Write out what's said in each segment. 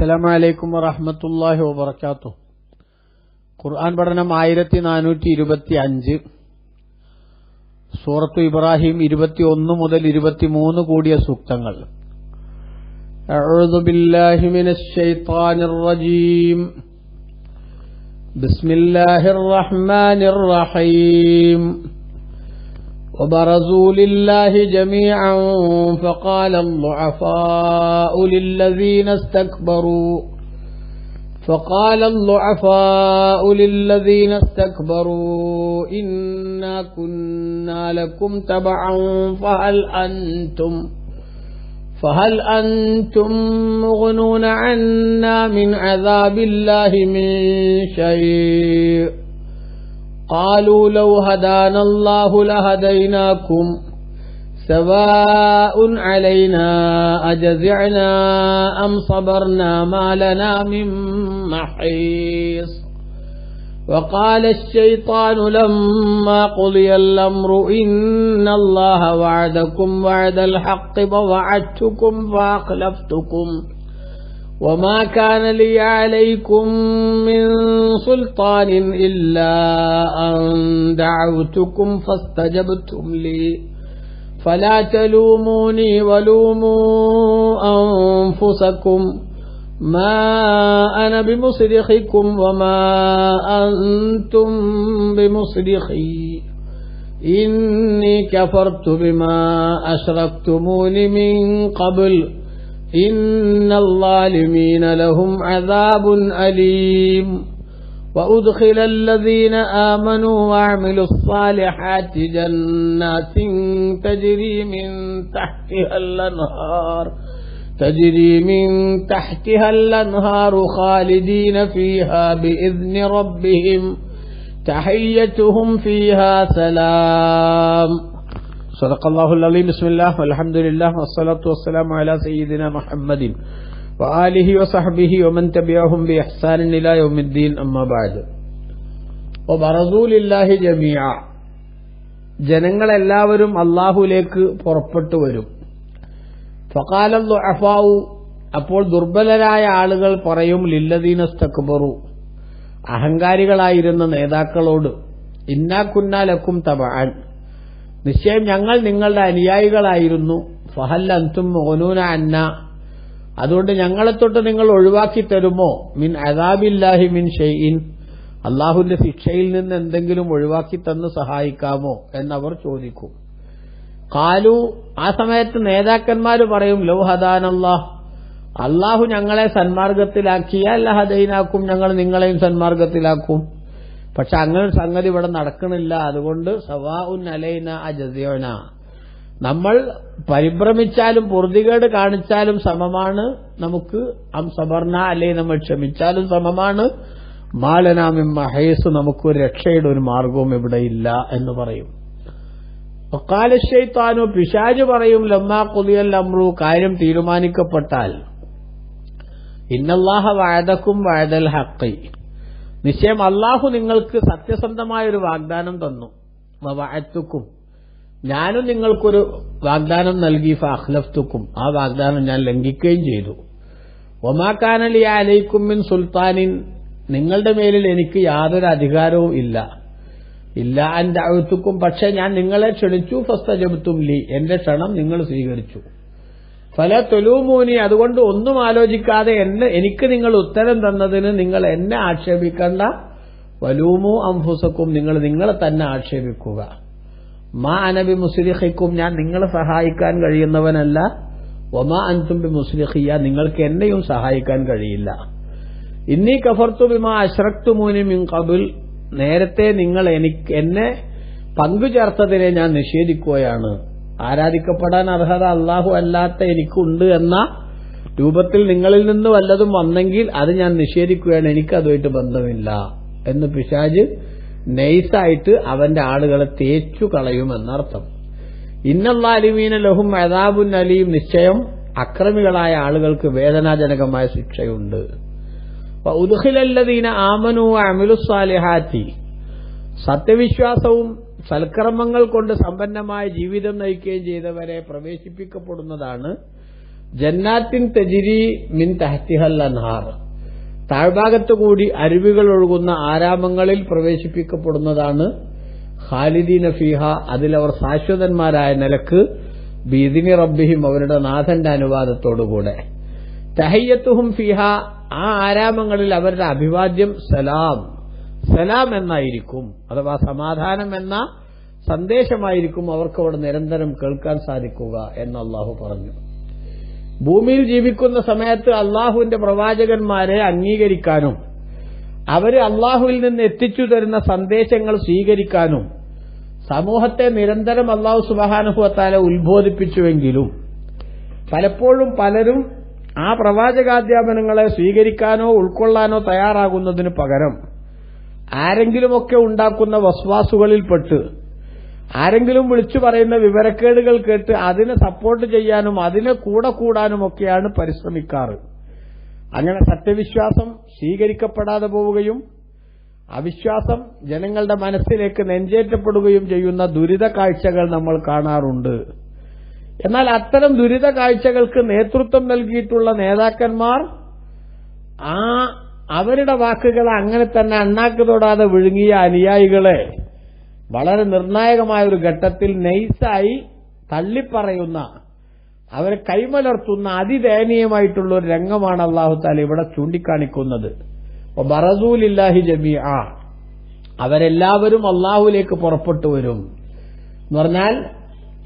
അസ്സലാമു അലൈക്കും വറഹ്മത്തുള്ളാഹി വബറകാതുഹു. ഖുർആൻ പഠനം 1425. സൂറത്തു ഇബ്രാഹിം 21 മുതൽ 23 കൂടിയ സൂക്തങ്ങൾ. അഊദു ബില്ലാഹി മിനശ് ശൈത്വാനിർ റജീം. ബിസ്മില്ലാഹിർ റഹ്മാനിർ റഹീം. وبرزوا لله جميعا فقال الضعفاء للذين استكبروا إنا كنا لكم تبعا فهل أنتم مغنون عنا من عذاب الله من شيء قالوا لو هدانا الله لهديناكم سواء علينا أجزعنا أم صبرنا ما لنا من محيص. وقال الشيطان لما قضي الأمر إن الله وعدكم وعد الحق ووعدتكم فأخلفتكم وما كان لي عليكم من سلطان إلا أن دعوتكم فاستجبتم لي فلا تلوموني ولوموا أنفسكم ما أنا بمصرخكم وما أنتم بمصرخي إني كفرت بما أشركتمون من قبل إن الظالمين لهم عذاب أليم. وأدخل الذين آمنوا وعملوا الصالحات جنات تجري من تحتها الأنهار خالدين فيها بإذن ربهم تحيتهم فيها سلام. صدق الله العظيم. بسم الله والحمد لله والصلاة والسلام على سيدنا محمد وآله وصحبه ومن تبعهم بإحسان إلى يوم الدين. أما بعد. وبرزوا لله جميعا. ജനങ്ങൾ എല്ലാവരും അല്ലാഹുവിലേക്ക് പുറപ്പെട്ടു വരും. ഫഖാല ദുഅഫാഉ. അപ്പോൾ ദുർബലരായ ആളുകൾ പറയും ലില്ലദീന ഇസ്തക്ബറു. അഹങ്കാരികളായിരുന്ന നേതാക്കളോട് ഇന്നാ കുന്നാ ലക്കും തബഅൻ. നിശ്ചയം ഞങ്ങൾ നിങ്ങളുടെ അനുയായികളായിരുന്നു. ഫഹൽ അൻതും മുഗ്നൂന അന്ന. അതുകൊണ്ട് ഞങ്ങളെ തൊട്ട് നിങ്ങൾ ഒഴിവാക്കി തരുമോ മിൻ അദാബില്ലാഹി മിൻ ഷൈഇൻ. അള്ളാഹുവിന്റെ ശിക്ഷയിൽ നിന്ന് എന്തെങ്കിലും ഒഴിവാക്കി തന്ന് സഹായിക്കാമോ എന്നവർ ചോദിക്കും. ഖാലു. ആ സമയത്ത് നേതാക്കന്മാര് പറയും ലൗ ഹദാനല്ലാഹ്. അള്ളാഹു ഞങ്ങളെ സന്മാർഗത്തിലാക്കിയാൽ ലഹദൈനാക്കും, ഞങ്ങൾ നിങ്ങളെയും സന്മാർഗത്തിലാക്കും. പക്ഷെ അങ്ങനെ സംഗതി ഇവിടെ നടക്കണില്ല. അതുകൊണ്ട് സവാഉൻ അലൈന അജസിഅന. നമ്മൾ പരിഭ്രമിച്ചാലും പൊറുതികേട് കാണിച്ചാലും സമമാണ് നമുക്ക്. അം സബർന അല്ലെ നമ്മൾ ക്ഷമിച്ചാലും സമമാണ്. മാലനാ മിൻ മഹീസ്. നമുക്ക് രക്ഷയുടെ ഒരു മാർഗവും ഇവിടെ ഇല്ല എന്ന് പറയും. വഖാല ശൈത്താനു. പിശാച് പറയും ലമ്മാ ഖുദിയൽ അംറു. കാര്യം തീരുമാനിക്കപ്പെട്ടാൽ ഇന്നല്ലാഹ വഅദക്കും വഅദൽ ഹഖ്. നിശ്ചയം അള്ളാഹു നിങ്ങൾക്ക് സത്യസന്ധമായ ഒരു വാഗ്ദാനം തന്നു. വഅദ്തുക്കും. ഞാനും നിങ്ങൾക്കൊരു വാഗ്ദാനം നൽകി. ഫഅഖ്ലഫ്തുക്കും. ആ വാഗ്ദാനം ഞാൻ ലംഘിക്കുകയും ചെയ്തു. വമാ കാന ലി അലൈക്കും മിൻ സുൽത്താനിൻ. നിങ്ങളുടെ മേലിൽ എനിക്ക് യാതൊരു അധികാരവും ഇല്ല. ഇല്ല അൻ ദഅഉതുക്കും. പക്ഷെ ഞാൻ നിങ്ങളെ ക്ഷണിച്ചു. ഫസ്തജബ്തും ലി. എന്റെ ക്ഷണം നിങ്ങൾ സ്വീകരിച്ചു. ഫലാ തുലൂമൂനി. അതുകൊണ്ട് ഒന്നും ആലോചിക്കാതെ എനിക്ക് നിങ്ങൾ ഉത്തരം തന്നതിന് നിങ്ങൾ എന്നെ ആക്ഷേപിക്കണ്ട. വലൂമു അൻഫുസക്കും. നിങ്ങൾ നിങ്ങളെ തന്നെ ആക്ഷേപിക്കുക. മാ അന ബിമുസ്രിഖിക്കും. ഞാൻ നിങ്ങളെ സഹായിക്കാൻ കഴിയുന്നവനല്ല. വമാ അൻതും ബിമുസ്രിഖിയ. നിങ്ങൾക്ക് എന്നെയും സഹായിക്കാൻ കഴിയില്ല. ഇന്നി കഫർതു ബിമാ അശ്റക്തുമൂനി മിൻ ഖബൽ. നേരത്തെ നിങ്ങൾ എന്നെ പങ്കുചേർത്തതിനെ ഞാൻ നിഷേധിക്കുകയാണ്. ആരാധിക്കപ്പെടാൻ അർഹത അള്ളാഹു അല്ലാത്ത എനിക്കുണ്ട് എന്ന രൂപത്തിൽ നിങ്ങളിൽ നിന്ന് വല്ലതും വന്നെങ്കിൽ അത് ഞാൻ നിഷേധിക്കുകയാണ്. എനിക്കതുമായിട്ട് ബന്ധമില്ല എന്ന് പിശാച് നൈസായിട്ട് അവന്റെ ആളുകളെ തേച്ചു കളയുമെന്നർത്ഥം. ഇന്നല്ലാലിമീന ലഹും അദാബുൻ അലീം. നിശ്ചയം അക്രമികളായ ആളുകൾക്ക് വേദനാജനകമായ ശിക്ഷയുണ്ട്. വഉദ്ഖിലല്ലദീന ആമനൂ വഅമിലുസ്സാലിഹാത്തി. സത്യവിശ്വാസവും സൽക്കർമ്മങ്ങൾ കൊണ്ട് സമ്പന്നമായ ജീവിതം നയിക്കുകയും ചെയ്തവരെ പ്രവേശിപ്പിക്കപ്പെടുന്നതാണ് ജന്നാത്തിൻ തജ്രി മിൻ തഹ്തിഹൽ അൻഹാർ, താഴ്ഭാഗത്തുകൂടി അരുവികൾ ഒഴുകുന്ന ആരാമങ്ങളിൽ പ്രവേശിപ്പിക്കപ്പെടുന്നതാണ്. ഖാലിദീന ഫീഹ, അതിലവർ ശാശ്വതന്മാരായ നിലക്ക്, ബിഇദ്നി റബ്ബിഹിം, അവരുടെ നാഥന്റെ അനുവാദത്തോടുകൂടെ. തഹയ്യത്തുഹും ഫീഹ, ആ ആരാമങ്ങളിൽ അവരുടെ അഭിവാദ്യം സലാം, സലാം എന്നായിരിക്കും, അഥവാ സമാധാനം എന്ന സന്ദേശമായിരിക്കും അവർക്ക് അവിടെ നിരന്തരം കേൾക്കാൻ സാധിക്കുക എന്ന് അള്ളാഹു പറഞ്ഞു. ഭൂമിയിൽ ജീവിക്കുന്ന സമയത്ത് അള്ളാഹുവിന്റെ പ്രവാചകന്മാരെ അംഗീകരിക്കാനും അവര് അള്ളാഹുവിൽ നിന്ന് എത്തിച്ചു തരുന്ന സന്ദേശങ്ങൾ സ്വീകരിക്കാനും സമൂഹത്തെ നിരന്തരം അള്ളാഹു സുബ്ഹാനഹു വ തആല ഉത്ബോധിപ്പിച്ചുവെങ്കിലും പലപ്പോഴും പലരും ആ പ്രവാചകാധ്യാപനങ്ങളെ സ്വീകരിക്കാനോ ഉൾക്കൊള്ളാനോ തയ്യാറാകുന്നതിന് പകരം ആരെങ്കിലുമൊക്കെ ഉണ്ടാക്കുന്ന വസ്വാസുകളിൽപ്പെട്ട് ആരെങ്കിലും വിളിച്ചു പറയുന്ന വിവരക്കേടുകൾ കേട്ട് അതിനെ സപ്പോർട്ട് ചെയ്യാനും അതിനെ കൂടെ കൂടാനുമൊക്കെയാണ് പരിശ്രമിക്കാറ്. അങ്ങനെ സത്യവിശ്വാസം സ്വീകരിക്കപ്പെടാതെ പോവുകയും അവിശ്വാസം ജനങ്ങളുടെ മനസ്സിലേക്ക് നെഞ്ചേറ്റപ്പെടുകയും ചെയ്യുന്ന ദുരിത കാഴ്ചകൾ നമ്മൾ കാണാറുണ്ട്. എന്നാൽ അത്തരം ദുരിത കാഴ്ചകൾക്ക് നേതൃത്വം നൽകിയിട്ടുള്ള നേതാക്കന്മാർ അവരുടെ വാക്കുകൾ അങ്ങനെ തന്നെ അണ്ണാക്ക് തൊടാതെ വിഴുങ്ങിയ അനുയായികളെ വളരെ നിർണായകമായ ഒരു ഘട്ടത്തിൽ നൈസായി തള്ളിപ്പറയുന്ന, അവരെ കൈമലർത്തുന്ന അതിദയനീയമായിട്ടുള്ള ഒരു രംഗമാണ് അല്ലാഹു തആല ഇവിടെ ചൂണ്ടിക്കാണിക്കുന്നത്. ബറസൂലില്ലാഹി ജമീഅ, അവരെല്ലാവരും അല്ലാഹുവിലേക്ക് പുറപ്പെട്ടു വരും എന്ന് പറഞ്ഞാൽ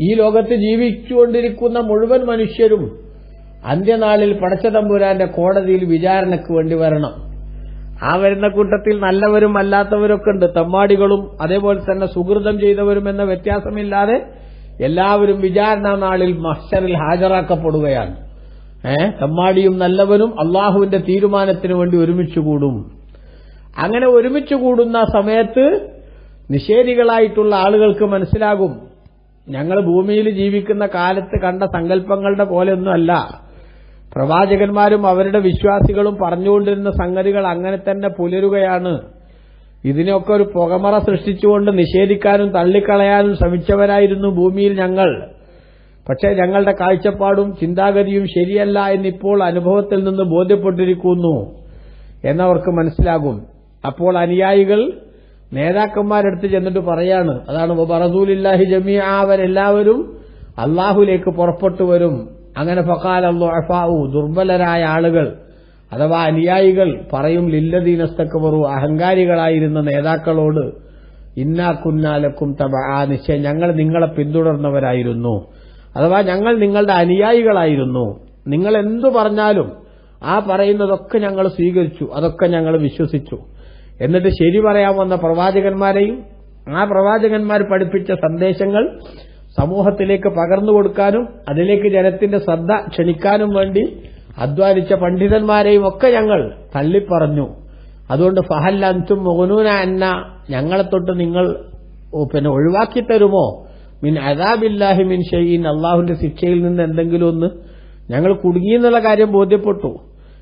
ഈ ലോകത്ത് ജീവിച്ചുകൊണ്ടിരിക്കുന്ന മുഴുവൻ മനുഷ്യരും അന്ത്യനാളിൽ പടച്ചതമ്പുരാന്റെ കോടതിയിൽ വിചാരണയ്ക്ക് വേണ്ടി വരണം. ആ വരുന്ന കൂട്ടത്തിൽ നല്ലവരും അല്ലാത്തവരൊക്കെ ഉണ്ട്, തമ്മാടികളും അതേപോലെ തന്നെ സുഹൃതം ചെയ്തവരും എന്ന വ്യത്യാസമില്ലാതെ എല്ലാവരും വിചാരണ നാളിൽ മഹ്ശറിൽ ഹാജരാക്കപ്പെടുകയാണ്. തമ്മാടിയും നല്ലവനും അള്ളാഹുവിന്റെ തീരുമാനത്തിന് വേണ്ടി ഒരുമിച്ച് കൂടും. അങ്ങനെ ഒരുമിച്ച് കൂടുന്ന സമയത്ത് നിഷേധികളായിട്ടുള്ള ആളുകൾക്ക് മനസ്സിലാകും, ഞങ്ങൾ ഭൂമിയിൽ ജീവിക്കുന്ന കാലത്ത് കണ്ട സങ്കല്പങ്ങളുടെ പോലെയൊന്നുമല്ല, പ്രവാചകന്മാരും അവരുടെ വിശ്വാസികളും പറഞ്ഞുകൊണ്ടിരുന്ന സംഗതികൾ അങ്ങനെ തന്നെ പുലരുകയാണ്. ഇതിനൊക്കെ ഒരു പുകമറ സൃഷ്ടിച്ചുകൊണ്ട് നിഷേധിക്കാനും തള്ളിക്കളയാനും ശ്രമിച്ചവരായിരുന്നു ഭൂമിയിൽ ഞങ്ങൾ. പക്ഷേ ഞങ്ങളുടെ കാഴ്ചപ്പാടും ചിന്താഗതിയും ശരിയല്ല എന്നിപ്പോൾ അനുഭവത്തിൽ നിന്ന് ബോധ്യപ്പെട്ടിരിക്കുന്നു എന്നവർക്ക് മനസ്സിലാകും. അപ്പോൾ അനുയായികൾ നേതാക്കന്മാരെടുത്ത് ചെന്നിട്ട് പറയാണ്, അതാണ് ബറസൂലില്ലാഹി ജമീഅ, അവരെല്ലാവരും അള്ളാഹുലേക്ക് പുറപ്പെട്ടു വരും. അങ്ങനെ ഫഖാല അദ്ദുഅഫാഉ, ദുർബലരായ ആളുകൾ അഥവാ അനുയായികൾ പറയും, ലില്ലദീനസ്തക്ബറു, അഹങ്കാരികളായിരുന്ന നേതാക്കളോട്, ഇന്നാ കുന്നാ ലക്കും തബഅ, നിശ്ചയം ഞങ്ങൾ നിങ്ങളെ പിന്തുടർന്നവരായിരുന്നു, അഥവാ ഞങ്ങൾ നിങ്ങളുടെ അനുയായികളായിരുന്നു. നിങ്ങൾ എന്തു പറഞ്ഞാലും ആ പറയുന്നതൊക്കെ ഞങ്ങൾ സ്വീകരിച്ചു, അതൊക്കെ ഞങ്ങൾ വിശ്വസിച്ചു. എന്നിട്ട് ശരി പറയാൻ വന്ന പ്രവാചകന്മാരെയും ആ പ്രവാചകന്മാർ പഠിപ്പിച്ച സന്ദേശങ്ങൾ സമൂഹത്തിലേക്ക് പകർന്നു കൊടുക്കാനും അതിലേക്ക് ജനത്തിന്റെ ശ്രദ്ധ ക്ഷണിക്കാനും വേണ്ടി അധ്വാനിച്ച പണ്ഡിതന്മാരെയും ഒക്കെ ഞങ്ങൾ തള്ളിപ്പറഞ്ഞു. അതുകൊണ്ട് ഫഹൽ അൻതും മുഗ്നൂന അന്ന, ഞങ്ങളെ തൊട്ട് നിങ്ങൾ ഒഴിവാക്കി തരുമോ, മിൻ അദാബില്ലാഹി മിൻ ഷൈഇൻ, അള്ളാഹുവിന്റെ ശിക്ഷയിൽ നിന്ന് എന്തെങ്കിലും ഒന്ന്. ഞങ്ങൾ കുടുങ്ങിയെന്നുള്ള കാര്യം ബോധ്യപ്പെട്ടു,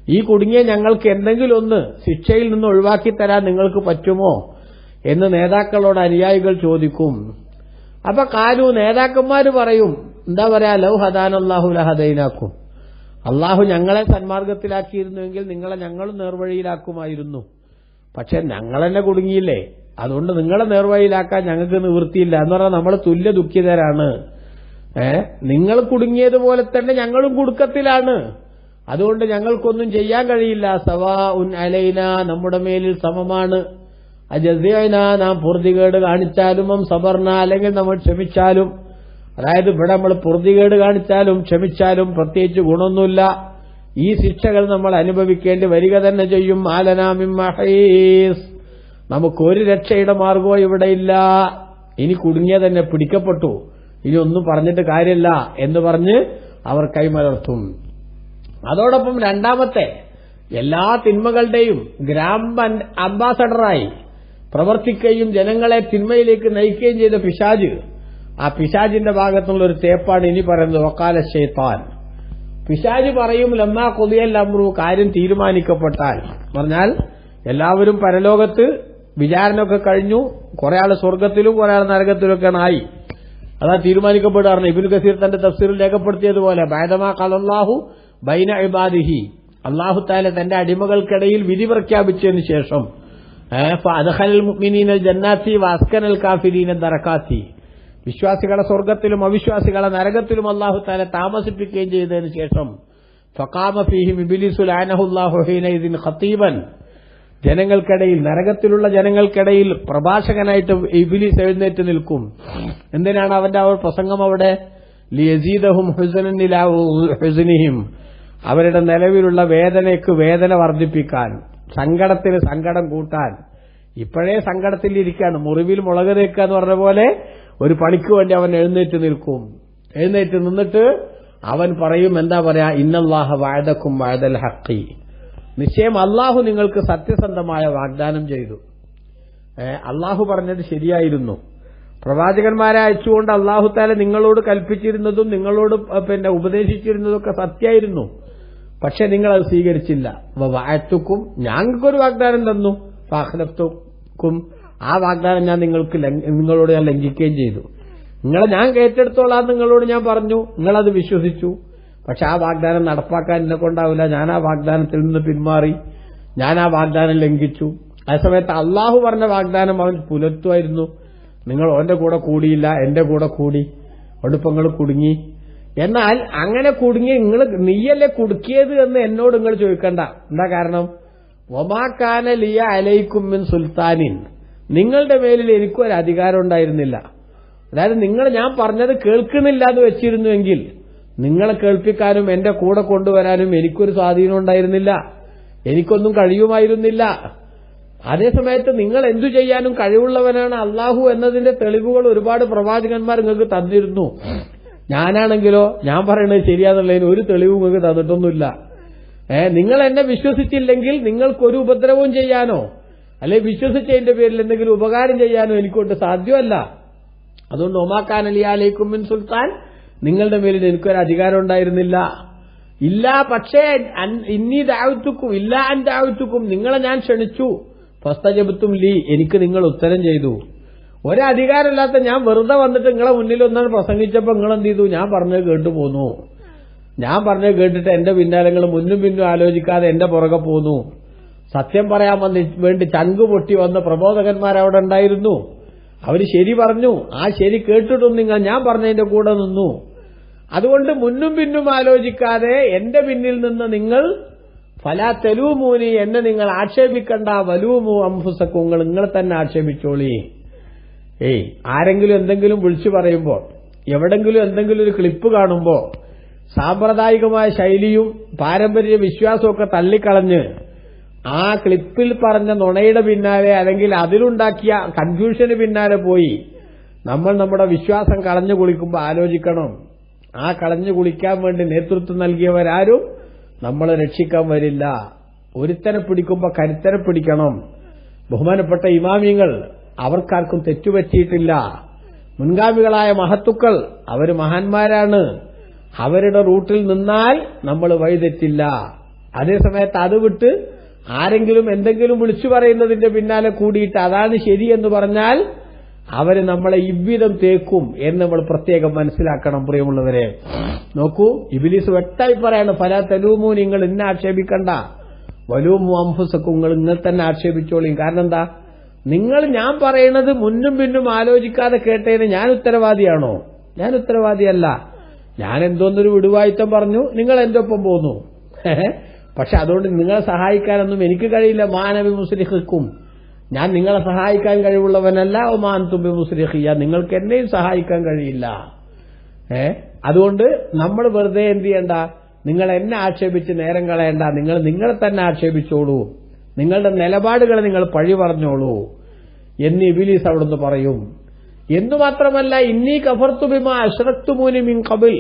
ഈ കുടുങ്ങിയ ഞങ്ങൾക്ക് എന്തെങ്കിലും ഒന്ന് ശിക്ഷയിൽ നിന്ന് ഒഴിവാക്കി തരാൻ നിങ്ങൾക്ക് പറ്റുമോ എന്ന് നേതാക്കളോട് അനുയായികൾ ചോദിക്കും. അപ്പൊ കാലു, നേതാക്കന്മാര് പറയും, എന്താ പറയാ, ലൗ ഹദാനല്ലാഹു ലഹദൈനാക്കും, അള്ളാഹു ഞങ്ങളെ സന്മാർഗത്തിലാക്കിയിരുന്നുവെങ്കിൽ നിങ്ങളെ ഞങ്ങളും നേർവഴിയിലാക്കുമായിരുന്നു. പക്ഷെ ഞങ്ങൾ തന്നെ കുടുങ്ങിയില്ലേ, അതുകൊണ്ട് നിങ്ങളെ നേർവഴിയിലാക്കാൻ ഞങ്ങൾക്ക് നിവൃത്തിയില്ല എന്ന് പറഞ്ഞാൽ നമ്മൾ തുല്യ ദുഃഖിതരാണ്. നിങ്ങൾ കുടുങ്ങിയതുപോലെ തന്നെ ഞങ്ങളും കുടുക്കത്തിലാണ്, അതുകൊണ്ട് ഞങ്ങൾക്കൊന്നും ചെയ്യാൻ കഴിയില്ല. സവാഉൻ അലൈന, നമ്മുടെ മേലിൽ സമമാണ്. അജസിഅന, നാം പൊറുതികേട് കാണിച്ചാലും സബർന, അല്ലെങ്കിൽ നമ്മൾ ക്ഷമിച്ചാലും. അതായത് ഇവിടെ നമ്മൾ പൊറുതികേട് കാണിച്ചാലും ക്ഷമിച്ചാലും പ്രത്യേകിച്ച് ഗുണമൊന്നുമില്ല, ഈ ശിക്ഷകൾ നമ്മൾ അനുഭവിക്കേണ്ടി വരിക തന്നെ ചെയ്യും. ആലനാ മിൻ മഹീസ്, നമുക്കൊരു രക്ഷയുടെ മാർഗവും ഇവിടെയില്ല, ഇനി കുടുങ്ങിയ തന്നെ പിടിക്കപ്പെട്ടു, ഇനി ഒന്നും പറഞ്ഞിട്ട് കാര്യമില്ല എന്ന് പറഞ്ഞ് അവർ കൈമലർത്തും. അതോടൊപ്പം രണ്ടാമത്തെ, എല്ലാ തിന്മകളുടെയും ഗ്രാൻഡ് അംബാസഡറായി പ്രവർത്തിക്കുകയും ജനങ്ങളെ തിന്മയിലേക്ക് നയിക്കുകയും ചെയ്ത പിശാജ്, ആ പിശാജിന്റെ ഭാഗത്തുള്ള ഒരു തേപ്പാണ് ഇനി പറയുന്നത്. വഖാല ശൈത്താൻ, പിശാജ് പറയും, ലമ്മാ ഖുദിയൽ അംറു, കാര്യം തീരുമാനിക്കപ്പെട്ടാൽ, പറഞ്ഞാൽ എല്ലാവരും പരലോകത്ത് വിചാരണയൊക്കെ കഴിഞ്ഞു, കുറെ ആൾ സ്വർഗത്തിലും കുറെ ആൾ നരകത്തിലൊക്കെയാണ് ആയി. അതാ തീരുമാനിക്കപ്പെടാറുണ്ട്. ഇബ്നു കസീർ തന്റെ തഫ്സീറിൽ രേഖപ്പെടുത്തിയതുപോലെ ബഅദമാ ഖലല്ലാഹു ബൈന ഇബാദിഹി, അല്ലാഹു തആല തന്റെ അടിമകൾക്കിടയിൽ വിധി പ്രഖ്യാപിച്ചതിന് ശേഷം ഫഅദ്ഖലൽ മുഅ്മിനീനൽ ജന്നാത്തി വഅസ്കനൽ കാഫിരീന ദറകാത്തി, വിശ്വാസികളെ സ്വർഗ്ഗത്തിലും അവിശ്വാസികളെ നരകത്തിലും അല്ലാഹു തആല താമസിപ്പിക്കുകയും ചെയ്തതിന് ശേഷം ഫഖാമ ഫീഹിം ഇബ്ലീസു ലഅനഹുല്ലാഹു ഹീനഇദിൻ ഖതീബൻ, ജനങ്ങൾക്കിടയിൽ നരകത്തിലുള്ള ജനങ്ങൾക്കിടയിൽ പ്രഭാഷകനായിട്ട് ഇബ്ലീസ് എഴുന്നേറ്റ് നിൽക്കും. എന്തിനാണ് അവന്റെ ആ പ്രസംഗം അവിടെ? ലിയസീദഹും ഹുസ്നൻ ഇലാ ഹുസ്നിഹിം, അവരുടെ നിലവിലുള്ള വേദനയ്ക്ക് വേദന വർദ്ധിപ്പിക്കാൻ, സങ്കടത്തിന് സങ്കടം കൂട്ടാൻ. ഇപ്പോഴേ സങ്കടത്തിലിരിക്കുകയാണ്, മുറിവിൽ മുളക് തേക്കുക എന്ന് പറഞ്ഞ പോലെ ഒരു പണിക്ക് വേണ്ടി അവൻ എഴുന്നേറ്റ് നിൽക്കും. എഴുന്നേറ്റ് നിന്നിട്ട് അവൻ പറയും, എന്താ പറയാ, ഇന്നല്ലാഹ വഅദക്കും വഅദൽ ഹഖി, നിശ്ചയം അല്ലാഹു നിങ്ങൾക്ക് സത്യസന്ധമായ വാഗ്ദാനം ചെയ്തു. അല്ലാഹു പറഞ്ഞത് ശരിയായിരുന്നു. പ്രവാചകന്മാരെ അയച്ചുകൊണ്ട് അല്ലാഹു തആല നിങ്ങളോട് കൽപ്പിച്ചിരുന്നതും നിങ്ങളോട് ഉപദേശിച്ചിരുന്നതൊക്കെ സത്യമായിരുന്നു. പക്ഷെ നിങ്ങളത് സ്വീകരിച്ചില്ല. വഅഅതുക്കും, ഞങ്ങൾക്കൊരു വാഗ്ദാനം തന്നു. ഫഅഖ്ലഫ്തുക്കും, ആ വാഗ്ദാനം ഞാൻ നിങ്ങളോട് ഞാൻ ലംഘിക്കുകയും ചെയ്തു. നിങ്ങളെ ഞാൻ ഏറ്റെടുത്തോളാം നിങ്ങളോട് ഞാൻ പറഞ്ഞു, നിങ്ങളത് വിശ്വസിച്ചു. പക്ഷെ ആ വാഗ്ദാനം നടപ്പാക്കാൻ എന്നെ കൊണ്ടാവില്ല. ഞാൻ ആ വാഗ്ദാനത്തിൽ നിന്ന് പിന്മാറി, ഞാൻ ആ വാഗ്ദാനം ലംഘിച്ചു. ആ സമയത്ത് അള്ളാഹു പറഞ്ഞ വാഗ്ദാനം അവൻ പുലർത്തുമായിരുന്നു. നിങ്ങൾ ഓന്റെ കൂടെ കൂടിയില്ല, എന്റെ കൂടെ കൂടി, ഒടുപ്പം നിങ്ങൾ കുടുങ്ങി. എന്നാൽ അങ്ങനെ കുടുങ്ങി നീയല്ലേ കുടുക്കിയത് എന്ന് എന്നോട് നിങ്ങൾ ചോദിക്കണ്ട. എന്താ കാരണം? വമാകാന ലിയ അലൈക്കും മിൻ സുൽത്താനിൻ, നിങ്ങളുടെ മേലിൽ എനിക്കൊരു അധികാരം ഉണ്ടായിരുന്നില്ല. അതായത് ഞാൻ പറഞ്ഞത് കേൾക്കുന്നില്ല എന്ന് വെച്ചിരുന്നുവെങ്കിൽ നിങ്ങളെ കേൾപ്പിക്കാനും എന്റെ കൂടെ കൊണ്ടുവരാനും എനിക്കൊരു സ്വാധീനം ഉണ്ടായിരുന്നില്ല, എനിക്കൊന്നും കഴിയുമായിരുന്നില്ല. അതേസമയത്ത് നിങ്ങൾ എന്തു ചെയ്യാനും കഴിവുള്ളവനാണ് അള്ളാഹു എന്നതിന്റെ തെളിവുകൾ ഒരുപാട് പ്രവാചകന്മാർ നിങ്ങൾക്ക് തന്നിരുന്നു. ഞാനാണെങ്കിലോ ഞാൻ പറയുന്നത് ശരിയാന്നുള്ളതിന് ഒരു തെളിവും നിങ്ങൾക്ക് തന്നിട്ടൊന്നുമില്ല. നിങ്ങൾ എന്നെ വിശ്വസിച്ചില്ലെങ്കിൽ നിങ്ങൾക്കൊരു ഉപദ്രവവും ചെയ്യാനോ അല്ലെ വിശ്വസിച്ചതിന്റെ പേരിൽ എന്തെങ്കിലും ഉപകാരം ചെയ്യാനോ എനിക്കൊണ്ട് സാധ്യമല്ല. അതുകൊണ്ട് ഒമാക്കാൻ അലിയാലേക്കും മിൻ സുൽത്താൻ, നിങ്ങളുടെ മേലിൽ എനിക്കൊരു അധികാരം ഉണ്ടായിരുന്നില്ല. ഇല്ല, പക്ഷേ ഇന്നി ദഅവ്തുക്കും ഇല്ല അൻ ദഅവ്തുക്കും, നിങ്ങളെ ഞാൻ ക്ഷണിച്ചു. ഫസ്തജബ്തും ലീ, എനിക്ക് നിങ്ങൾ ഉത്തരം ചെയ്തു. ഒരധികാരമില്ലാത്ത ഞാൻ വെറുതെ വന്നിട്ട് നിങ്ങളെ മുന്നിൽ ഒന്നാണ് പ്രസംഗിച്ചപ്പോൾ നിങ്ങൾ എന്ത് ചെയ്തു? ഞാൻ പറഞ്ഞത് കേട്ടു പോന്നു. ഞാൻ പറഞ്ഞത് കേട്ടിട്ട് എന്റെ പിന്നാലെ നിങ്ങൾ മുന്നും പിന്നും ആലോചിക്കാതെ എന്റെ പുറകെ പോന്നു. സത്യം പറയാൻ വേണ്ടി ചങ്ക് പൊട്ടി വന്ന പ്രബോധകന്മാരവിടെ ഉണ്ടായിരുന്നു. അവര് ശരി പറഞ്ഞു. ആ ശരി കേട്ടിട്ടും നിങ്ങൾ ഞാൻ പറഞ്ഞതിന്റെ കൂടെ നിന്നു. അതുകൊണ്ട് മുന്നും പിന്നും ആലോചിക്കാതെ എന്റെ പിന്നിൽ നിന്ന് നിങ്ങൾ ഫലാ തലൂമൂനി, എന്നെ നിങ്ങൾ ആക്ഷേപിക്കണ്ട. വലൂമു അംഫുസക്കും, നിങ്ങളെ തന്നെ ആക്ഷേപിച്ചോളി. ആരെങ്കിലും എന്തെങ്കിലും വിളിച്ചു പറയുമ്പോ, എവിടെങ്കിലും എന്തെങ്കിലും ഒരു ക്ലിപ്പ് കാണുമ്പോ സാമ്പ്രദായികമായ ശൈലിയും പാരമ്പര്യ വിശ്വാസമൊക്കെ തള്ളിക്കളഞ്ഞ് ആ ക്ലിപ്പിൽ പറഞ്ഞ നുണയുടെ പിന്നാലെ അല്ലെങ്കിൽ അതിലുണ്ടാക്കിയ കൺഫ്യൂഷന് പിന്നാലെ പോയി നമ്മൾ നമ്മുടെ വിശ്വാസം കളഞ്ഞു കുളിക്കുമ്പോൾ ആലോചിക്കണം, ആ കളഞ്ഞു കുളിക്കാൻ വേണ്ടി നേതൃത്വം നൽകിയവരാരും നമ്മളെ രക്ഷിക്കാൻ വരില്ല. ഒരുത്തനെ പിടിക്കുമ്പോൾ കരുത്തനെ പിടിക്കണം. ബഹുമാനപ്പെട്ട ഇമാമിയങ്ങൾ അവർക്കാർക്കും തെറ്റുപറ്റിയിട്ടില്ല. മുൻഗാമികളായ മഹത്തുക്കൾ അവർ മഹാന്മാരാണ്. അവരുടെ റൂട്ടിൽ നിന്നാൽ നമ്മൾ വഴിതെറ്റില്ല. അതേസമയത്ത് അത് വിട്ട് ആരെങ്കിലും എന്തെങ്കിലും വിളിച്ചു പറയുന്നതിന്റെ പിന്നാലെ കൂടിയിട്ട് അതാണ് ശരിയെന്ന് പറഞ്ഞാൽ അവര് നമ്മളെ ഇவ்விதം തേക്കും എന്ന് നമ്മൾ പ്രത്യേകം മനസ്സിലാക്കണം. പ്രിയമുള്ളവരെ, നോക്കൂ, ഇബ്ലീസ് വ്യക്തമായി പറയാണ്, ഫലാ തലൂമു, നിങ്ങൾ എന്നെ ആക്ഷേപിക്കണ്ട. വലൂമു അംഫുസക്കും, നിങ്ങൾ തന്നെ ആക്ഷേപിച്ചോളിയും. കാരണം എന്താ? ഞാൻ പറയുന്നത് മുന്നും പിന്നും ആലോചിക്കാതെ കേട്ടതിന് ഞാൻ ഉത്തരവാദിയാണോ? ഞാൻ ഉത്തരവാദിയല്ല. ഞാൻ എന്തോന്നൊരു വിടുവായിത്തം പറഞ്ഞു, നിങ്ങൾ എന്റെ ഒപ്പം പോന്നു. പക്ഷെ അതുകൊണ്ട് നിങ്ങളെ സഹായിക്കാനൊന്നും എനിക്ക് കഴിയില്ല. മാനവി മുസ്ലിഹിക്കും, ഞാൻ നിങ്ങളെ സഹായിക്കാൻ കഴിവുള്ളവനല്ല. ഒമാൻ തുമ്പി മുസ്ലിഹിയ, നിങ്ങൾക്ക് എന്നെയും സഹായിക്കാൻ കഴിയില്ല. അതുകൊണ്ട് നമ്മൾ വെറുതെ എന്ത് ചെയ്യണ്ട, നിങ്ങൾ എന്നെ ആക്ഷേപിച്ച് നേരം കളയണ്ട. നിങ്ങൾ നിങ്ങളെ തന്നെ ആക്ഷേപിച്ചോളൂ, നിങ്ങളുടെ നിലപാടുകളെ നിങ്ങൾ പഴി പറഞ്ഞോളൂ എന്ന് ഇബ്ലീസ് അവിടുന്ന് പറയും. എന്നുമാത്രമല്ല, ഇന്നി കഫർതു ബിമാ അശ്റക്തുമൂനി മിൻ ഖബൽ,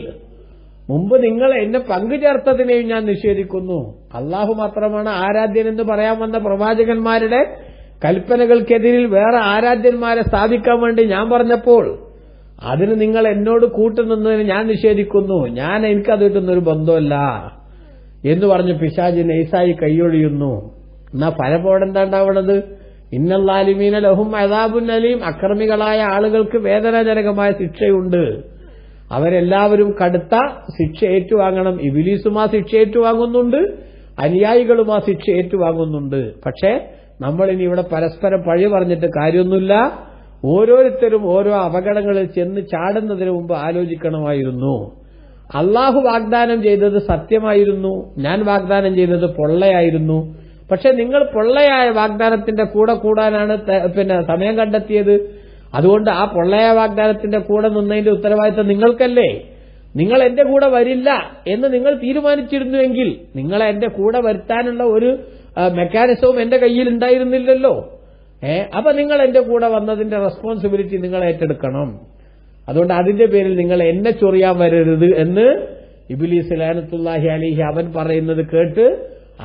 മുമ്പ് നിങ്ങൾ എന്നെ പങ്കുചേർത്തതിനെയും ഞാൻ നിഷേധിക്കുന്നു. അള്ളാഹു മാത്രമാണ് ആരാധ്യൻ എന്ന് പറയാൻ വന്ന പ്രവാചകന്മാരുടെ കൽപ്പനകൾക്കെതിരിൽ വേറെ ആരാധ്യന്മാരെ സ്ഥാപിക്കാൻ വേണ്ടി ഞാൻ പറഞ്ഞപ്പോൾ അതിന് നിങ്ങൾ എന്നോട് കൂട്ടുനിന്നതിന് ഞാൻ നിഷേധിക്കുന്നു. എനിക്കത് കിട്ടുന്നൊരു ബന്ധമല്ല എന്ന് പറഞ്ഞ് പിശാച് നൈസായി കൈയൊഴിയുന്നു. എന്നാ പലപ്പോഴും എന്താ ഉണ്ടാവണത്? ഇന്നല്ലാലിമീന ലഹും അദാബുൻ അലീം, അക്രമികളായ ആളുകൾക്ക് വേദനാജനകമായ ശിക്ഷയുണ്ട്. അവരെല്ലാവരും കടുത്ത ശിക്ഷ ഏറ്റുവാങ്ങണം. ഇബ്ലീസും ആ ശിക്ഷ ഏറ്റുവാങ്ങുന്നുണ്ട്, അനുയായികളും ആ ശിക്ഷ ഏറ്റുവാങ്ങുന്നുണ്ട്. പക്ഷേ നമ്മൾ ഇനി ഇവിടെ പരസ്പരം പഴി പറഞ്ഞിട്ട് കാര്യമൊന്നുമില്ല. ഓരോരുത്തരും ഓരോ അപകടങ്ങളിൽ ചെന്ന് ചാടുന്നതിന് മുമ്പ് ആലോചിക്കണമായിരുന്നു. അള്ളാഹു വാഗ്ദാനം ചെയ്തത് സത്യമായിരുന്നു, ഞാൻ വാഗ്ദാനം ചെയ്തത് പൊള്ളയായിരുന്നു. പക്ഷെ നിങ്ങൾ പൊള്ളയായ വാഗ്ദാനത്തിന്റെ കൂടെ കൂടാനാണ് സമയം കണ്ടെത്തിയത്. അതുകൊണ്ട് ആ പൊള്ളയായ വാഗ്ദാനത്തിന്റെ കൂടെ നിന്നതിന്റെ ഉത്തരവാദിത്തം നിങ്ങൾക്കല്ലേ. നിങ്ങൾ എന്റെ കൂടെ വരില്ല എന്ന് നിങ്ങൾ തീരുമാനിച്ചിരുന്നുവെങ്കിൽ നിങ്ങളെ എന്റെ കൂടെ വരുത്താനുള്ള ഒരു മെക്കാനിസവും എന്റെ കയ്യിൽ ഉണ്ടായിരുന്നില്ലല്ലോ. അപ്പൊ നിങ്ങൾ എന്റെ കൂടെ വന്നതിന്റെ റെസ്പോൺസിബിലിറ്റി നിങ്ങൾ ഏറ്റെടുക്കണം. അതുകൊണ്ട് അതിന്റെ പേരിൽ നിങ്ങൾ എന്നെ ചൊറിയാൻ വരരുത് എന്ന് ഇബ്ലീസ് ലഅനത്തുല്ലാഹി അലൈഹി അവൻ പറയുന്നത് കേട്ട്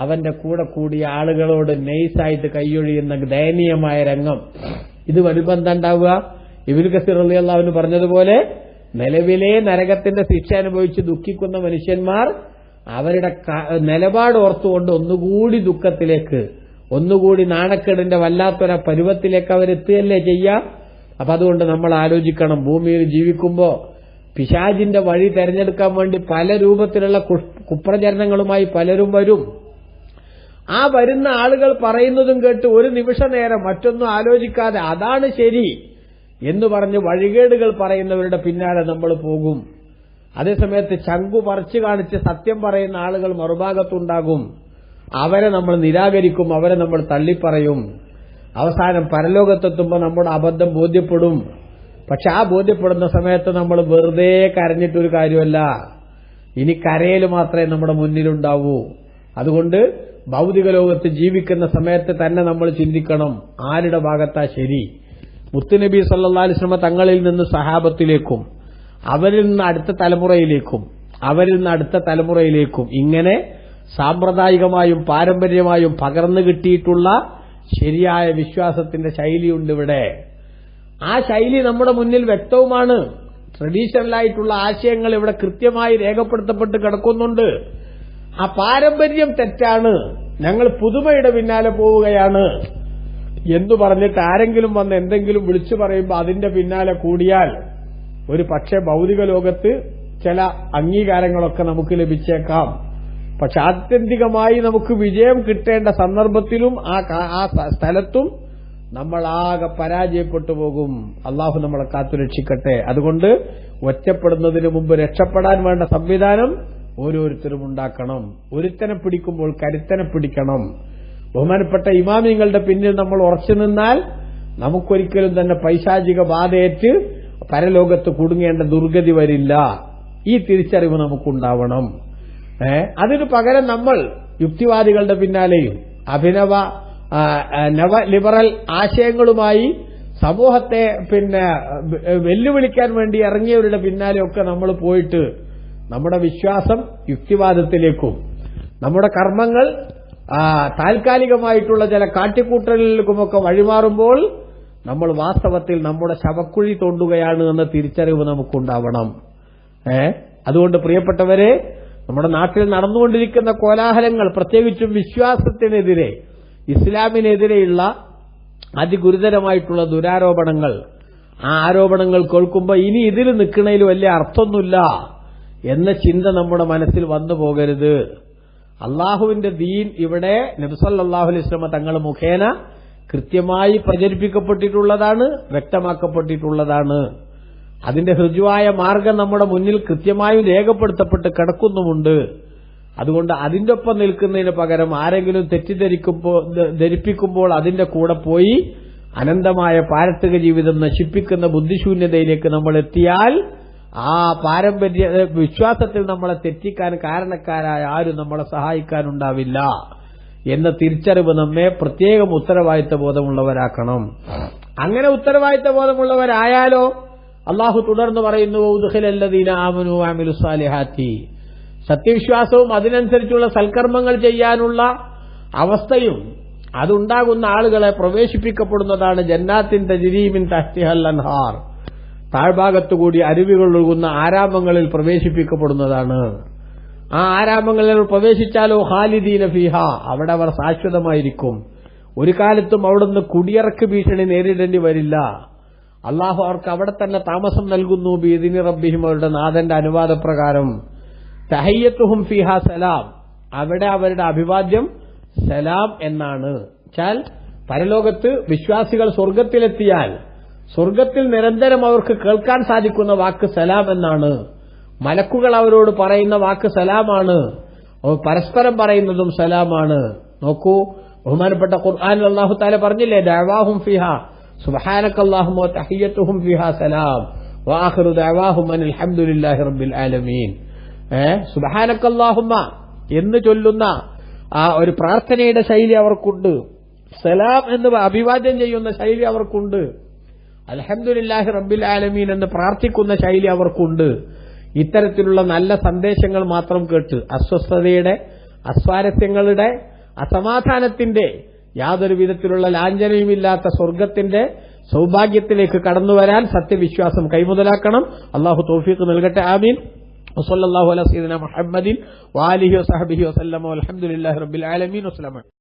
അവന്റെ കൂടെ കൂടിയ ആളുകളോട് നൈസായിട്ട് കൈയൊഴിയുന്ന ദയനീയമായ രംഗം. ഇത് വരുമ്പോ എന്താ ഉണ്ടാവുക? ഇബ്നു കസീർ റളിയല്ലാഹു അൻഹു പറഞ്ഞതുപോലെ നിലവിലെ നരകത്തിന്റെ ശിക്ഷ അനുഭവിച്ച് ദുഃഖിക്കുന്ന മനുഷ്യന്മാർ അവരുടെ നിലപാട് ഓർത്തുകൊണ്ട് ഒന്നുകൂടി ദുഃഖത്തിലേക്ക്, ഒന്നുകൂടി നാണക്കേടിന്റെ വല്ലാത്തൊരു പരുവത്തിലേക്ക് അവരെത്തുകയല്ലേ ചെയ്യാം. അപ്പൊ അതുകൊണ്ട് നമ്മൾ ആലോചിക്കണം, ഭൂമിയിൽ ജീവിക്കുമ്പോ പിശാചിന്റെ വഴി തെരഞ്ഞെടുക്കാൻ വേണ്ടി പല രൂപത്തിലുള്ള കുപ്രചരണങ്ങളുമായി പലരും വരും. ആ വരുന്ന ആളുകൾ പറയുന്നതും കേട്ട് ഒരു നിമിഷ നേരം മറ്റൊന്നും ആലോചിക്കാതെ അതാണ് ശരി എന്ന് പറഞ്ഞ് വഴികേടുകൾ പറയുന്നവരുടെ പിന്നാലെ നമ്മൾ പോകും. അതേസമയത്ത് ചങ്കു പറിച്ചു കാണിച്ച് സത്യം പറയുന്ന ആളുകൾ മറുഭാഗത്തുണ്ടാകും. അവരെ നമ്മൾ നിരാകരിക്കും, അവരെ നമ്മൾ തള്ളിപ്പറയും. അവസാനം പരലോകത്തെത്തുമ്പോൾ നമ്മുടെ അബദ്ധം ബോധ്യപ്പെടും. പക്ഷെ ആ ബോധ്യപ്പെടുന്ന സമയത്ത് നമ്മൾ വെറുതെ കരഞ്ഞിട്ടൊരു കാര്യമല്ല, ഇനി കരയിൽ മാത്രമേ നമ്മുടെ മുന്നിലുണ്ടാവൂ. അതുകൊണ്ട് ഭൗതിക ലോകത്ത് ജീവിക്കുന്ന സമയത്ത് തന്നെ നമ്മൾ ചിന്തിക്കണം, ആരുടെ ഭാഗത്താ ശരി. മുത്തുനബി സല്ലല്ലാഹു അലൈഹി വസല്ലം തങ്ങളിൽ നിന്ന് സഹാബത്തിലേക്കും അവരിൽ നിന്ന് അടുത്ത തലമുറയിലേക്കും അവരിൽ നിന്ന് അടുത്ത തലമുറയിലേക്കും ഇങ്ങനെ സാമ്പ്രദായികമായും പാരമ്പര്യമായും പകർന്നു കിട്ടിയിട്ടുള്ള ശരിയായ വിശ്വാസത്തിന്റെ ശൈലിയുണ്ട് ഇവിടെ. ആ ശൈലി നമ്മുടെ മുന്നിൽ വ്യക്തവുമാണ്. ട്രഡീഷണലായിട്ടുള്ള ആശയങ്ങൾ ഇവിടെ കൃത്യമായി രേഖപ്പെടുത്തപ്പെട്ട് കിടക്കുന്നുണ്ട്. ആ പാരമ്പര്യം തെറ്റാണ്, ഞങ്ങൾ പുതുമയുടെ പിന്നാലെ പോവുകയാണ് എന്ന് പറഞ്ഞിട്ട് ആരെങ്കിലും വന്ന് എന്തെങ്കിലും വിളിച്ചു പറയുമ്പോൾ അതിന്റെ പിന്നാലെ കൂടിയാൽ ഒരു പക്ഷേ ഭൗതിക ലോകത്ത് ചില അംഗീകാരങ്ങളൊക്കെ നമുക്ക് ലഭിച്ചേക്കാം. പക്ഷെ ആത്യന്തികമായി നമുക്ക് വിജയം കിട്ടേണ്ട സന്ദർഭത്തിലും ആ സ്ഥലത്തും നമ്മളാകെ പരാജയപ്പെട്ടു പോകും. അള്ളാഹു നമ്മളെ കാത്തുരക്ഷിക്കട്ടെ. അതുകൊണ്ട് ഒറ്റപ്പെടുന്നതിന് മുമ്പ് രക്ഷപ്പെടാൻ വേണ്ട സംവിധാനം ഓരോരുത്തരും ഉണ്ടാക്കണം. ഒരുത്തനെ പിടിക്കുമ്പോൾ കരുത്തനെ പിടിക്കണം. ബഹുമാനപ്പെട്ട ഇമാമിങ്ങളുടെ പിന്നിൽ നമ്മൾ ഉറച്ചു നിന്നാൽ നമുക്കൊരിക്കലും തന്നെ പൈശാചിക ബാധയേറ്റ് പരലോകത്ത് കുടുങ്ങേണ്ട ദുർഗതി വരില്ല. ഈ തിരിച്ചറിവ് നമുക്കുണ്ടാവണം. അതിനു പകരം നമ്മൾ യുക്തിവാദികളുടെ പിന്നാലെയും നവ ലിബറൽ ആശയങ്ങളുമായി സമൂഹത്തെ വെല്ലുവിളിക്കാൻ വേണ്ടി ഇറങ്ങിയവരുടെ പിന്നാലെയൊക്കെ നമ്മൾ പോയിട്ട് നമ്മുടെ വിശ്വാസം യുക്തിവാദത്തിലേക്കും നമ്മുടെ കർമ്മങ്ങൾ താൽക്കാലികമായിട്ടുള്ള ചില കാട്ടിക്കൂട്ടലുകൾക്കുമൊക്കെ വഴിമാറുമ്പോൾ നമ്മൾ വാസ്തവത്തിൽ നമ്മുടെ ശവക്കുഴി തോണ്ടുകയാണ് എന്ന തിരിച്ചറിവ് നമുക്കുണ്ടാവണം. അതുകൊണ്ട് പ്രിയപ്പെട്ടവരെ, നമ്മുടെ നാട്ടിൽ നടന്നുകൊണ്ടിരിക്കുന്ന കോലാഹലങ്ങൾ, പ്രത്യേകിച്ചും വിശ്വാസത്തിനെതിരെ, ഇസ്ലാമിനെതിരെയുള്ള അതിഗുരുതരമായിട്ടുള്ള ദുരാരോപണങ്ങൾ, ആ ആരോപണങ്ങൾ കേൾക്കുമ്പോൾ ഇനി ഇതിൽ നിൽക്കുന്നതിൽ വലിയ അർത്ഥമൊന്നുമില്ല എന്ന ചിന്ത നമ്മുടെ മനസ്സിൽ വന്നു പോകരുത്. അള്ളാഹുവിന്റെ ദീൻ ഇവിടെ നബി സല്ലല്ലാഹു അലൈഹി വസല്ലം തങ്ങൾ മുഖേന കൃത്യമായി പ്രചരിപ്പിക്കപ്പെട്ടിട്ടുള്ളതാണ്, വ്യക്തമാക്കപ്പെട്ടിട്ടുള്ളതാണ്. അതിന്റെ ഹൃജുവായ മാർഗം നമ്മുടെ മുന്നിൽ കൃത്യമായും രേഖപ്പെടുത്തപ്പെട്ട് കിടക്കുന്നുമുണ്ട്. അതുകൊണ്ട് അതിന്റെ ഒപ്പം നിൽക്കുന്നതിന് പകരം ആരെങ്കിലും ധരിപ്പിക്കുമ്പോൾ അതിന്റെ കൂടെ പോയി അനന്തമായ പാരത്രിക ജീവിതം നശിപ്പിക്കുന്ന ബുദ്ധിശൂന്യതയിലേക്ക് നമ്മൾ എത്തിയാൽ ആ പാരമ്പര്യ വിശ്വാസത്തിൽ നമ്മളെ തെറ്റിക്കാൻ കാരണക്കാരായ ആരും നമ്മളെ സഹായിക്കാനുണ്ടാവില്ല എന്ന തിരിച്ചറിവ് നമ്മെ പ്രത്യേകം ഉത്തരവാദിത്ത ബോധമുള്ളവരാക്കണം. അങ്ങനെ ഉത്തരവാദിത്ത ബോധമുള്ളവരായാലോ അള്ളാഹു തുടർന്ന് പറയുന്നു, ഉദ്ഖിലല്ലദീന ആമനൂ വഅമിലുസ് സാലിഹാത്തി, സത്യവിശ്വാസവും അതിനനുസരിച്ചുള്ള സൽക്കർമ്മങ്ങൾ ചെയ്യാനുള്ള അവസ്ഥയും അതുണ്ടാകുന്ന ആളുകളെ പ്രവേശിപ്പിക്കപ്പെടുന്നതാണ് ജന്നാത്തിൻ തജ്രീ മിൻ തഹ്തിഹൽ അൻഹാർ, താഴ്ഭാഗത്തുകൂടി അരുവികൾ ഒഴുകുന്ന ആരാമങ്ങളിൽ പ്രവേശിപ്പിക്കപ്പെടുന്നതാണ്. ആ ആരാമങ്ങളിൽ പ്രവേശിച്ചാലോ ഖാലിദീന ഫീഹ, അവിടെ അവർ ശാശ്വതമായിരിക്കും. ഒരു കാലത്തും അവിടുന്ന് കുടിയിറക്ക് ഭീഷണി നേരിടേണ്ടി വരില്ല. അള്ളാഹു അവർക്ക് അവിടെ തന്നെ താമസം നൽകുന്നു. ബിഇദ്നി റബ്ബിഹിം, അവരുടെ നാഥന്റെ അനുവാദപ്രകാരം. തഹയ്യത്തുഹും ഫീഹാ സലാം, അവിടെ അവരുടെ അഭിവാദ്യം സലാം എന്നാണ്. ചാൽ പരലോകത്ത് വിശ്വാസികൾ സ്വർഗത്തിലെത്തിയാൽ സ്വർഗത്തിൽ നിരന്തരം അവർക്ക് കേൾക്കാൻ സാധിക്കുന്ന വാക്ക് സലാം എന്നാണ്. മലക്കുകൾ അവരോട് പറയുന്ന വാക്ക് സലാമാണ്. പരസ്പരം പറയുന്നതും സലാമാണ്. നോക്കൂ, ബഹുമാനപ്പെട്ട ഖുർആനിൽ അല്ലാഹു തആല പറഞ്ഞില്ലേ, ദഅവാഹും ഫീഹാ സുബ്ഹാനകല്ലാഹുമ്മ വതഹിയ്യത്തുഹും ഫീഹാ സലാം വആഖിറു ദഅവാഹും അനിൽ ഹംദുലില്ലാഹി റബ്ബിൽ ആലമീൻ. സുബ്ഹാനകല്ലാഹുമ്മ എന്ന് ചൊല്ലുന്ന ആ ഒരു പ്രാർത്ഥനയുടെ ശൈലി അവർക്കുണ്ട്. സലാം എന്ന് അഭിവാദ്യം ചെയ്യുന്ന ശൈലി അവർക്കുണ്ട്. അൽഹംദുലില്ലാഹി റബ്ബിൽ ആലമീൻ എന്ന് പ്രാർത്ഥിക്കുന്ന ശൈലി അവർക്കുണ്ട്. ഇത്തരത്തിലുള്ള നല്ല സന്ദേശങ്ങൾ മാത്രം കേട്ട് അസ്വസ്ഥതയുടെ, അസ്വാരസ്യങ്ങളുടെ, അസമാധാനത്തിന്റെ യാതൊരു വിധത്തിലുള്ള ലാഞ്ചനയുമില്ലാത്ത സ്വർഗത്തിന്റെ സൗഭാഗ്യത്തിലേക്ക് കടന്നുവരാൻ സത്യവിശ്വാസം കൈമുതലാക്കണം. അല്ലാഹു തൗഫീഖ് നൽകട്ടെ. ആമീൻ. വസല്ലല്ലാഹു അലാ സയ്യിദിനാ മുഹമ്മദിൻ വആലിഹി വസഹ്ബിഹി വസല്ലമ വൽഹംദുലില്ലാഹി റബ്ബിൽ ആലമീൻ. വസ്സലാമു